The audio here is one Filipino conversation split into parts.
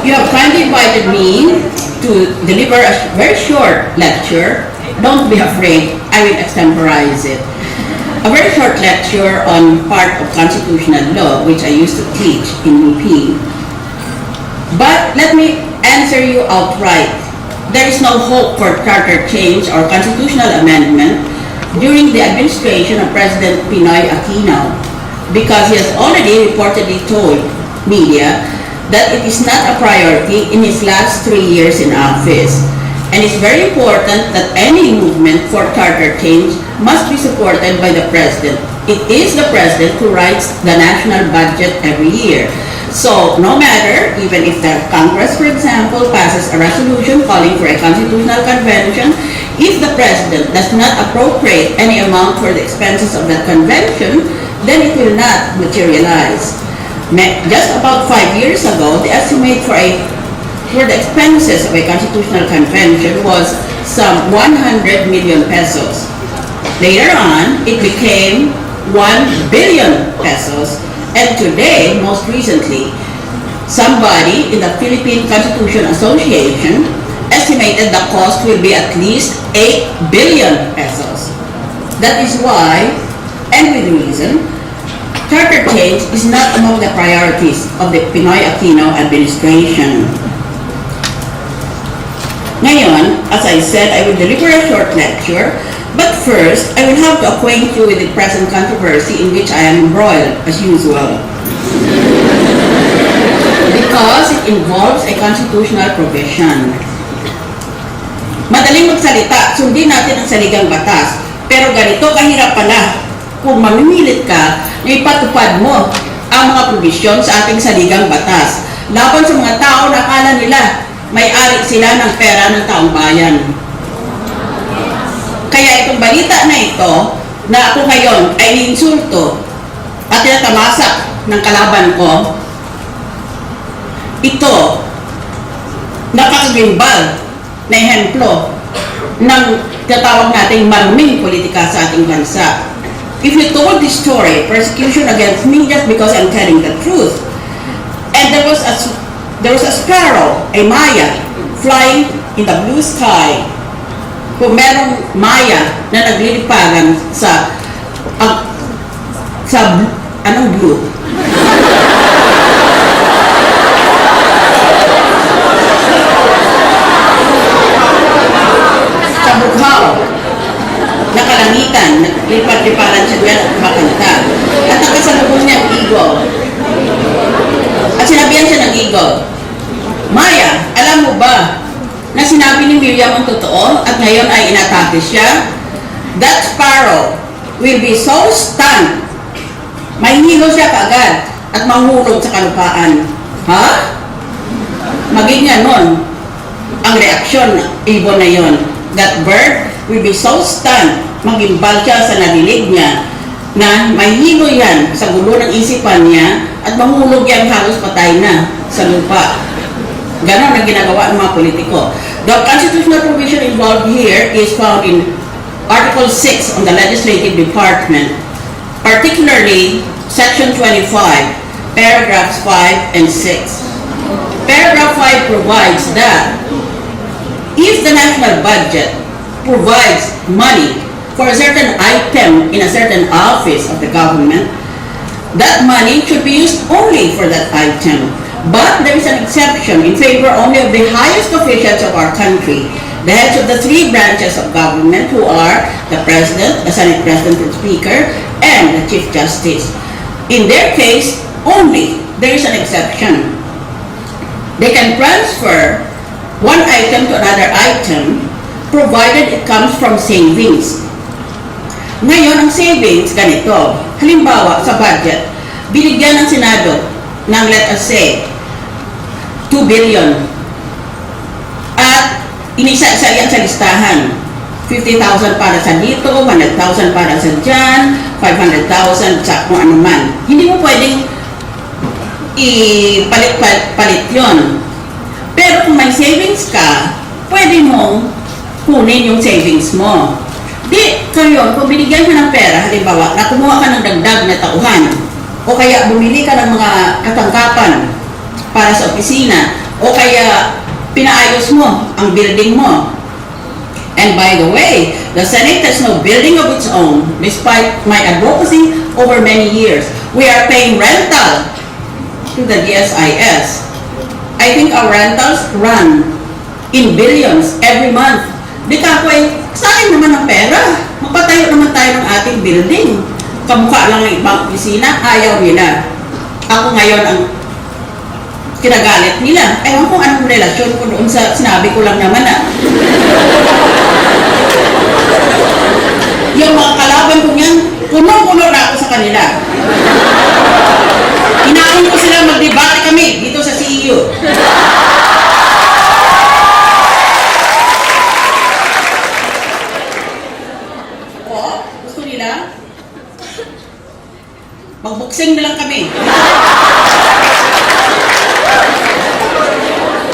You have kindly invited me to deliver a very short lecture. Don't be afraid, I will extemporize it. A very short lecture on part of constitutional law, which I used to teach in UP. But let me answer you outright. There is no hope for charter change or constitutional amendment during the administration of President Pinoy Aquino, because he has already reportedly told media that it is not a priority in his last 3 years in office. And it's very important that any movement for charter change must be supported by the President. It is the President who writes the national budget every year. So no matter, even if the Congress, for example, passes a resolution calling for a constitutional convention, if the President does not appropriate any amount for the expenses of that convention, then it will not materialize. Just about 5 years ago, the estimate for the expenses of a constitutional convention was some 100 million pesos. Later on, it became 1 billion pesos. And today, most recently, somebody in the Philippine Constitution Association estimated the cost will be at least 8 billion pesos. That is why, and with reason, charter change is not among the priorities of the Pinoy Aquino administration. Ngayon, as I said, I will deliver a short lecture, but first, I will have to acquaint you with the present controversy in which I am embroiled, as usual. Because it involves a constitutional provision. Madaling magsalita, sundin natin ang saligang batas, pero ganito kahirap pala kung mamimilit ka na ipatupad mo ang mga provision sa ating saligang batas laban sa mga tao na akala nila may-ari sila ng pera ng taong bayan. Kaya itong balita na ito, na ako ngayon ay insulto at tinatamasak ng kalaban ko, ito, nakakagimbal na ehemplo ng tatawag nating maruming politika sa ating bansa. If you told this story, persecution against me just because I'm telling the truth, and there was a sparrow, a maya, flying in the blue sky. Kung merong maya na nagliliparan sa anong blue? Sa bughaw, nakalangitan, naglipat-liparan siya at makanta. At nakasalubong niya ang eagle. At sinabihan siya ng eagle, Maya, alam mo ba na sinabi ni Miriam ang totoo at ngayon ay inatake siya? That sparrow will be so stunned, mahihilo siya kaagad at mahulog sa kalupaan. Ha? Maging nun ang reaksyon ng ibon na yon. That bird will be so stunned, magimbal siya sa narinig niya na mahihilo yan sa gulo ng isipan niya at mahulog yan halos patay na sa lupa. Ganon ang ginagawa ng mga politiko. The constitutional provision involved here is found in Article 6 on the Legislative Department, particularly Section 25, paragraphs 5 and 6. Paragraph 5 provides that if the national budget provides money for a certain item in a certain office of the government, that money should be used only for that item. But there is an exception in favor only of the highest officials of our country, the heads of the 3 branches of government, who are the President, the Senate President and Speaker, and the Chief Justice. In their case, only there is an exception. They can transfer one item to another item, provided it comes from savings. Ngayon, ang savings, ganito. Halimbawa, sa budget, binigyan ng Senado ng, let us say, 2 billion. At inisa-isa yan sa listahan. 50,000 para sa dito, 100,000 para sa dyan, 500,000 sa kung ano man. Hindi mo pwedeng ipalit yon. Pero kung may savings ka, pwede mong kunin yung savings mo. Di, kayo, kung binigyan ka ng pera, halimbawa, na kumuha ka ng dagdag na tauhan, o kaya bumili ka ng mga katangkapan para sa opisina, O kaya, pinaayos mo ang building mo. And by the way, the Senate has no building of its own, despite my advocacy over many years. We are paying rental to the DSIS. I think our rentals run in billions every month. Di ka ko sayang naman ang pera. Magpatayo naman tayo ng ating building. Kamukha lang ng ibang opisina, ayaw nila. Ako ngayon ang kinagalit nila. Ewan kung anong relasyon ko doon sa sinabi ko lang naman na yung mga kalaban ko niyan, puno-puno na ako sa kanila. Inaon ko sila mag-debate kami dito sa CEO. O, gusto nila? Magbuksing na lang kami.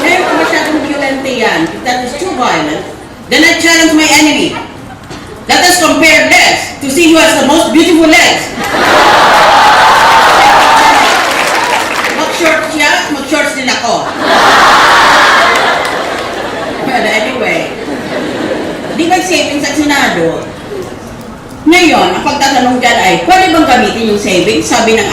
Ngayon kung masyadong violente yan, if that is too violent, then I challenge my enemy. Let us compare legs to see who has the most beautiful legs. Mag-short siya, mag-shorts din ako. Well, anyway, di ba savings sa Senado? Ngayon, ang pagtatanong dyan ay, pwede bang gamitin yung savings? Sabi ng